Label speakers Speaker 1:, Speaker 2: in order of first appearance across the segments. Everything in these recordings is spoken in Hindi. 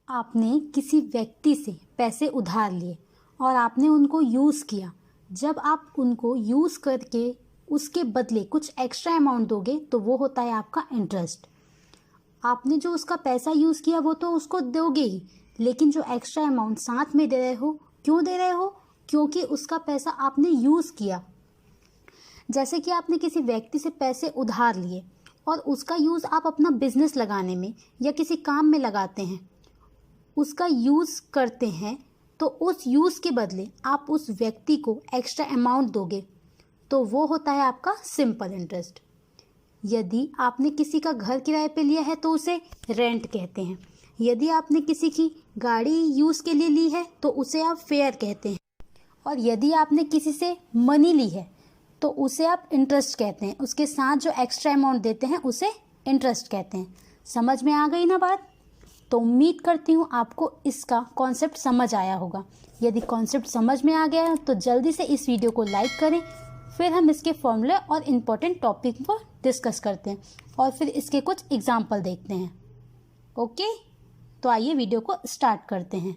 Speaker 1: आपने किसी व्यक्ति से पैसे उधार लिए और आपने उनको यूज़ किया। जब आप उनको यूज़ करके उसके बदले कुछ एक्स्ट्रा अमाउंट दोगे तो वो होता है आपका इंटरेस्ट। आपने जो उसका पैसा यूज़ किया वो तो उसको दोगे ही, लेकिन जो एक्स्ट्रा अमाउंट साथ में दे रहे हो, क्यों दे रहे हो? क्योंकि उसका पैसा आपने यूज़ किया। जैसे कि आपने किसी व्यक्ति से पैसे उधार लिए और उसका यूज़ आप अपना बिजनेस लगाने में या किसी काम में लगाते हैं, उसका यूज़ करते हैं, तो उस यूज़ के बदले आप उस व्यक्ति को एक्स्ट्रा अमाउंट दोगे तो वो होता है आपका सिंपल इंटरेस्ट। यदि आपने किसी का घर किराए पे लिया है तो उसे रेंट कहते हैं। यदि आपने किसी की गाड़ी यूज़ के लिए ली है तो उसे आप फेयर कहते हैं। और यदि आपने किसी से मनी ली है तो उसे आप इंटरेस्ट कहते हैं। उसके साथ जो एक्स्ट्रा अमाउंट देते हैं उसे इंटरेस्ट कहते हैं। समझ में आ गई ना बात? तो उम्मीद करती हूँ आपको इसका कॉन्सेप्ट समझ आया होगा। यदि कॉन्सेप्ट समझ में आ गया है तो जल्दी से इस वीडियो को लाइक करें। फिर हम इसके फॉर्मूले और इम्पोर्टेंट टॉपिक पर डिस्कस करते हैं और फिर इसके कुछ एग्जाम्पल देखते हैं। ओके, तो आइए वीडियो को स्टार्ट करते हैं।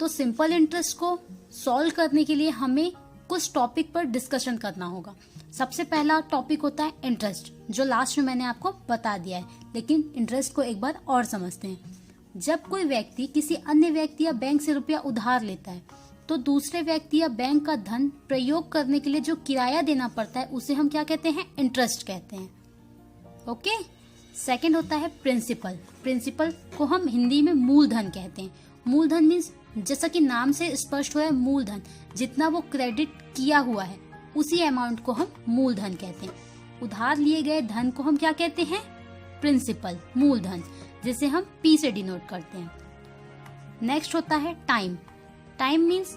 Speaker 1: तो सिंपल इंटरेस्ट को सॉल्व करने के लिए हमें कुछ टॉपिक पर डिस्कशन करना होगा। सबसे पहला टॉपिक होता है इंटरेस्ट, जो लास्ट में मैंने आपको बता दिया है, लेकिन इंटरेस्ट को एक बार और समझते हैं। जब कोई व्यक्ति किसी अन्य व्यक्ति या बैंक से रुपया उधार लेता है तो दूसरे व्यक्ति या बैंक का धन प्रयोग करने के लिए जो किराया देना पड़ता है उसे हम क्या कहते हैं? इंटरेस्ट कहते हैं। ओके। सेकंड होता है प्रिंसिपल। प्रिंसिपल को हम हिंदी में मूलधन कहते हैं। मूलधन मीन्स, जैसा कि नाम से स्पष्ट हुआ है, मूलधन, जितना वो क्रेडिट किया हुआ है उसी अमाउंट को हम मूलधन कहते हैं। उधार लिए गए धन को हम क्या कहते हैं? प्रिंसिपल, मूलधन, जिसे हम P से डिनोट करते हैं। नेक्स्ट होता है time. Time means,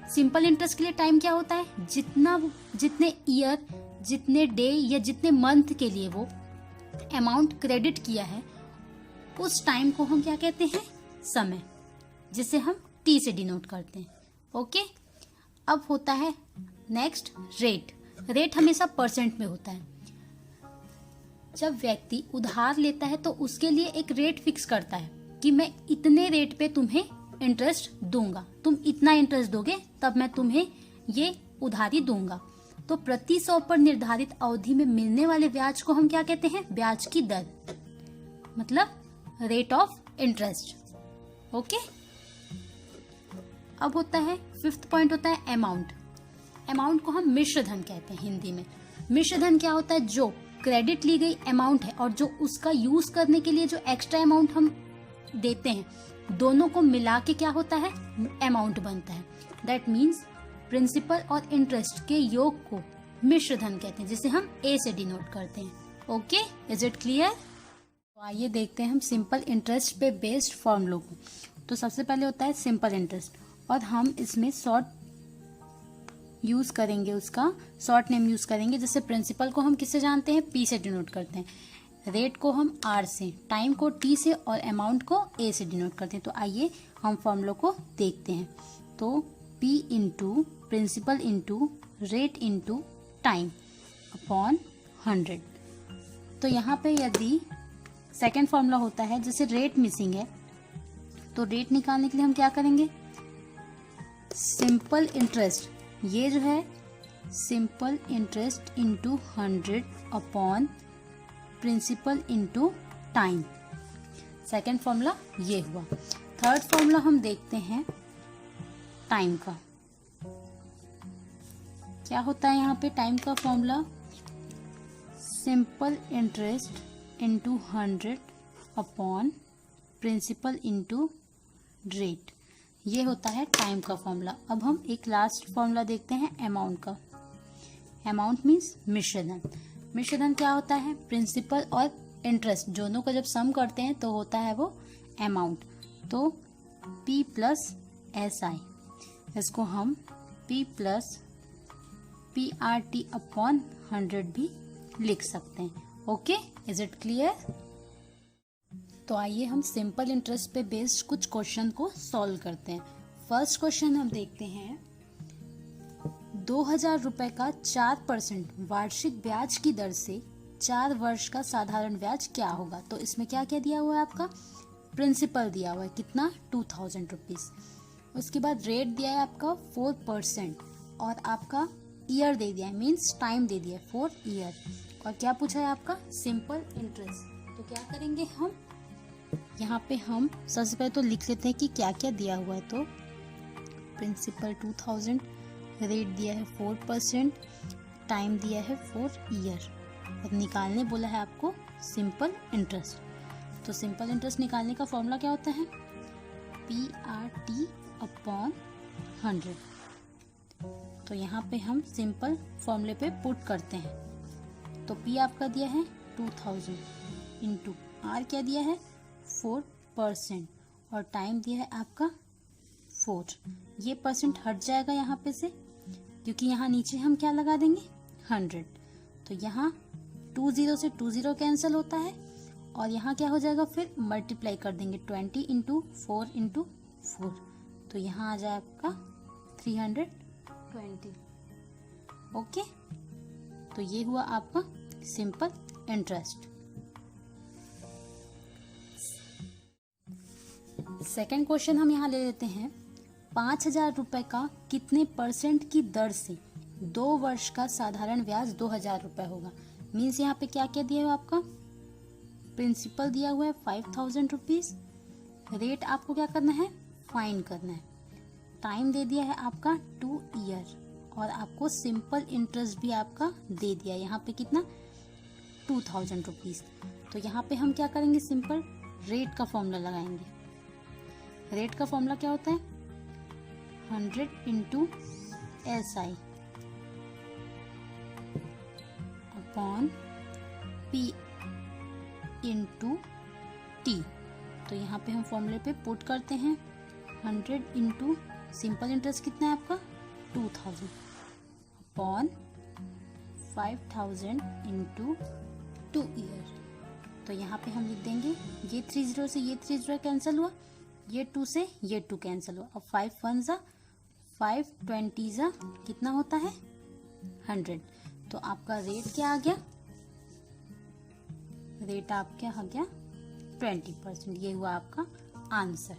Speaker 1: simple interest के लिए टाइम क्या होता है? जितने ईयर, जितने डे या जितने मंथ के लिए वो अमाउंट क्रेडिट किया है उस टाइम को हम क्या कहते हैं? समय, जिसे हम T से डिनोट करते हैं। ओके। अब होता है नेक्स्ट रेट। रेट हमेशा परसेंट में होता है। जब व्यक्ति उधार लेता है तो उसके लिए एक रेट फिक्स करता है कि मैं इतने रेट पे तुम्हें इंटरेस्ट दूंगा, तुम इतना इंटरेस्ट दोगे तब मैं तुम्हें ये उधारी दूंगा। तो प्रति 100 पर निर्धारित अवधि में मिलने वाले ब्याज को हम क्या कहते हैं? ब्याज की दर, मतलब रेट ऑफ इंटरेस्ट। ओके। अब होता है फिफ्थ पॉइंट, होता है अमाउंट। अमाउंट को हम मिश्र धन कहते हैं हिंदी में। मिश्र धन क्या होता है? जो क्रेडिट ली गई अमाउंट है और जो उसका यूज करने के लिए जो एक्स्ट्रा अमाउंट हम देते हैं, दोनों को मिला के क्या होता है? अमाउंट बनता है। दैट मीन्स प्रिंसिपल और इंटरेस्ट के योग को मिश्र धन कहते हैं, जिसे हम A से डिनोट करते हैं। Okay, is it clear? तो आइए देखते हैं हम सिंपल इंटरेस्ट पे बेस्ड फॉर्मूलों को। तो सबसे पहले होता है सिंपल इंटरेस्ट, और हम इसमें शॉर्ट यूज करेंगे, उसका शॉर्ट नेम यूज करेंगे। जैसे प्रिंसिपल को हम किससे जानते हैं? P से डिनोट करते हैं, रेट को हम R से, टाइम को T से और अमाउंट को A से डिनोट करते हैं। तो आइए हम फॉर्मूलों को देखते हैं। तो P into principal into rate into time upon 100। तो यहाँ पे यदि सेकेंड फॉर्मूला होता है, जैसे रेट मिसिंग है तो रेट निकालने के लिए हम क्या करेंगे? सिंपल इंटरेस्ट, ये जो है simple interest into 100 upon principal into time. Second formula ये हुआ। थर्ड फॉर्मूला हम देखते हैं टाइम का। क्या होता है यहाँ पे टाइम का formula? Simple interest into 100 upon principal into rate, ये होता है टाइम का फॉर्मूला। अब हम एक लास्ट फॉर्मूला देखते हैं अमाउंट का। अमाउंट मीन्स मिश्रधन। मिश्रधन क्या होता है? प्रिंसिपल और इंटरेस्ट दोनों का जब सम करते हैं तो होता है वो अमाउंट। तो P प्लस SI, इसको हम P प्लस PRT अपॉन 100 भी लिख सकते हैं। Okay, is it clear? तो आइए हम सिंपल इंटरेस्ट पे बेस्ड कुछ क्वेश्चन को सॉल्व करते हैं। फर्स्ट क्वेश्चन हम देखते हैं, 2000 रुपए का 4% वार्षिक ब्याज की दर से 4 वर्ष का साधारण ब्याज क्या होगा। तो इसमें क्या क्या दिया हुआ है आपका, प्रिंसिपल दिया हुआ है कितना 2000 रुपीज। उसके बाद रेट दिया है आपका 4% और आपका ईयर दे दिया है, मीन्स टाइम दे दिया है 4 ईयर। और क्या पूछा है आपका, सिंपल इंटरेस्ट। तो क्या करेंगे हम, यहाँ पे हम सबसे पहले तो लिख लेते हैं कि क्या क्या दिया हुआ है। तो प्रिंसिपल 2000, रेट दिया है 4%, टाइम दिया है 4 ईयर और निकालने बोला है आपको सिंपल इंटरेस्ट। तो सिंपल इंटरेस्ट निकालने का फॉर्मूला क्या होता है, PRT/100। तो यहाँ पे हम सिंपल फॉर्मूले पे पुट करते हैं। तो P आपका दिया है 2000 इंटू R क्या दिया है 4% और टाइम दिया है आपका 4। ये परसेंट हट जाएगा यहाँ पे से, क्योंकि यहाँ नीचे हम क्या लगा देंगे 100। तो यहाँ 20 से 20 कैंसिल होता है और यहाँ क्या हो जाएगा, फिर मल्टीप्लाई कर देंगे 20 इंटू 4 इंटू 4। तो यहाँ आ जाए आपका 320। ओके, तो ये हुआ आपका सिंपल इंटरेस्ट। सेकंड क्वेश्चन हम यहाँ ले लेते हैं, 5000 रुपए का कितने परसेंट की दर से 2 वर्ष का साधारण ब्याज 2000 रुपए होगा। मीन्स यहाँ पे क्या क्या दिया हुआ आपका, प्रिंसिपल दिया हुआ है 5000 रुपीज, रेट आपको क्या करना है, फाइंड करना है, टाइम दे दिया है आपका 2 ईयर और आपको सिंपल इंटरेस्ट भी आपका दे दिया यहाँ पे कितना 2000 रुपीज। तो यहाँ पे हम क्या करेंगे, सिंपल रेट का फॉर्मूला लगाएंगे। रेट का फॉर्मूला क्या होता है, 100 into SI upon P into T। तो यहाँ पे हम फॉर्मूले पे पुट करते हैं 100 इंटू सिंपल इंटरेस्ट कितना है आपका 2000 अपॉन 5000 इंटू 2 ईयर। तो यहाँ पे हम लिख देंगे, ये 30 से ये 30 कैंसिल हुआ, ये 2 से ये 2 कैंसिल हुआ, अब 5 1 जा 5 20 जा कितना होता है 100। तो आपका रेट क्या आ गया, रेट आपका आ गया 20%। ये हुआ आपका आंसर।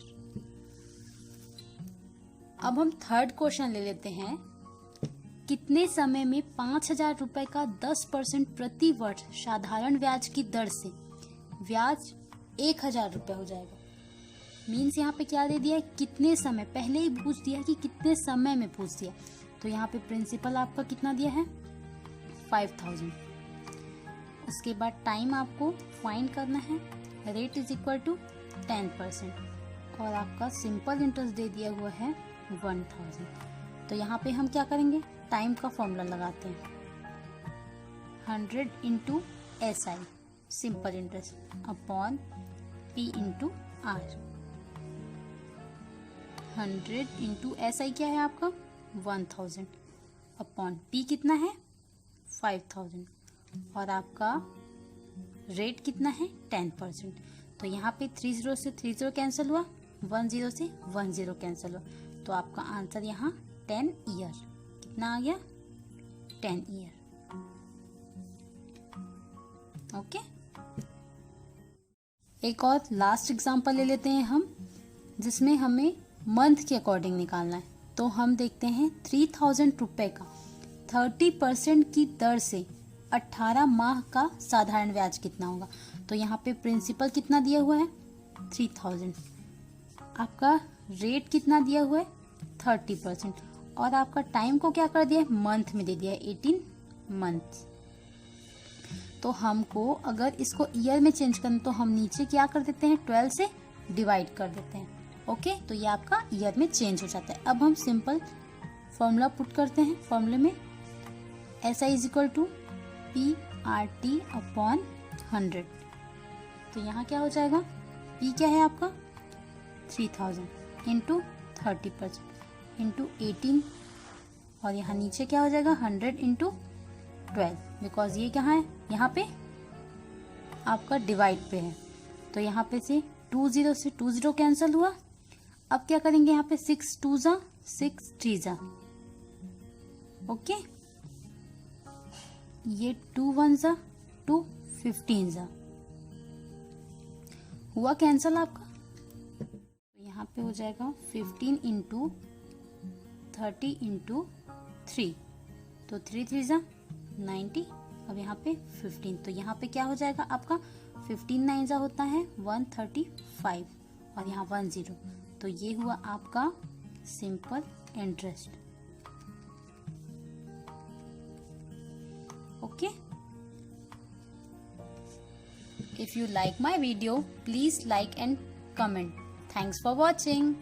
Speaker 1: अब हम थर्ड क्वेश्चन ले लेते हैं, कितने समय में 5000 रुपए का 10% प्रति वर्ष साधारण ब्याज की दर से ब्याज 1000 रुपए हो जाएगा। मीन्स यहाँ पे क्या दे दिया है, कितने समय, पहले ही पूछ दिया कि कितने समय में पूछ दिया। तो यहाँ पे प्रिंसिपल आपका कितना दिया है 5000। उसके बाद टाइम आपको फाइंड करना है, रेट इज इक्वल टू 10% और आपका सिंपल इंटरेस्ट दे दिया हुआ है 1000। तो यहाँ पे हम क्या करेंगे, टाइम का फॉर्मूला लगाते हैं 100 into SI simple interest upon P into R। 100 into SI क्या है आपका 1000 अपॉन P कितना है 5000 और आपका रेट कितना है 10%। तो यहाँ पे 30 से 30 कैंसिल हुआ, 10 से 10 कैंसिल हुआ, तो आपका आंसर यहाँ 10 ईयर कितना आ गया 10 ईयर। ओके, एक और लास्ट एग्जांपल ले लेते हैं हम, जिसमें हमें मंथ के अकॉर्डिंग निकालना है। तो हम देखते हैं 3000 रुपए का 30% की दर से 18 माह का साधारण ब्याज कितना होगा। तो यहाँ पे प्रिंसिपल कितना दिया हुआ है 3000, आपका रेट कितना दिया हुआ है 30% और आपका टाइम को क्या कर दिया है मंथ में दे दिया है 18 मंथ। तो हमको अगर इसको ईयर में चेंज करना तो हम नीचे क्या कर देते हैं 12 से डिवाइड कर देते हैं। ओके, तो ये आपका ईयर में चेंज हो जाता है। अब हम सिंपल फॉर्मूला पुट करते हैं फॉर्मूले में, SI is equal to PRT upon 100। तो यहाँ क्या हो जाएगा, P क्या है आपका 3000 इंटू 30% इंटू 18 और यहाँ नीचे क्या हो जाएगा 100 इंटू 12, बिकॉज ये कहाँ है यहाँ पे आपका डिवाइड पे है। तो यहाँ पे से 20 से 20 कैंसिल हुआ। अब क्या करेंगे यहाँ पे 6 2 जा 6 3 जा, ओके, ये 2 1 जा 2 15 जा हुआ कैंसल आपका। यहाँ पे हो जाएगा 15 इंटू 30 इंटू 3, तो 3 3 जा 90। अब यहाँ पे 15, तो यहाँ पे क्या हो जाएगा आपका 15 9 जा होता है 135 और यहाँ 10, तो ये हुआ आपका simple interest. Okay, if you like my video, please like and comment. Thanks for watching.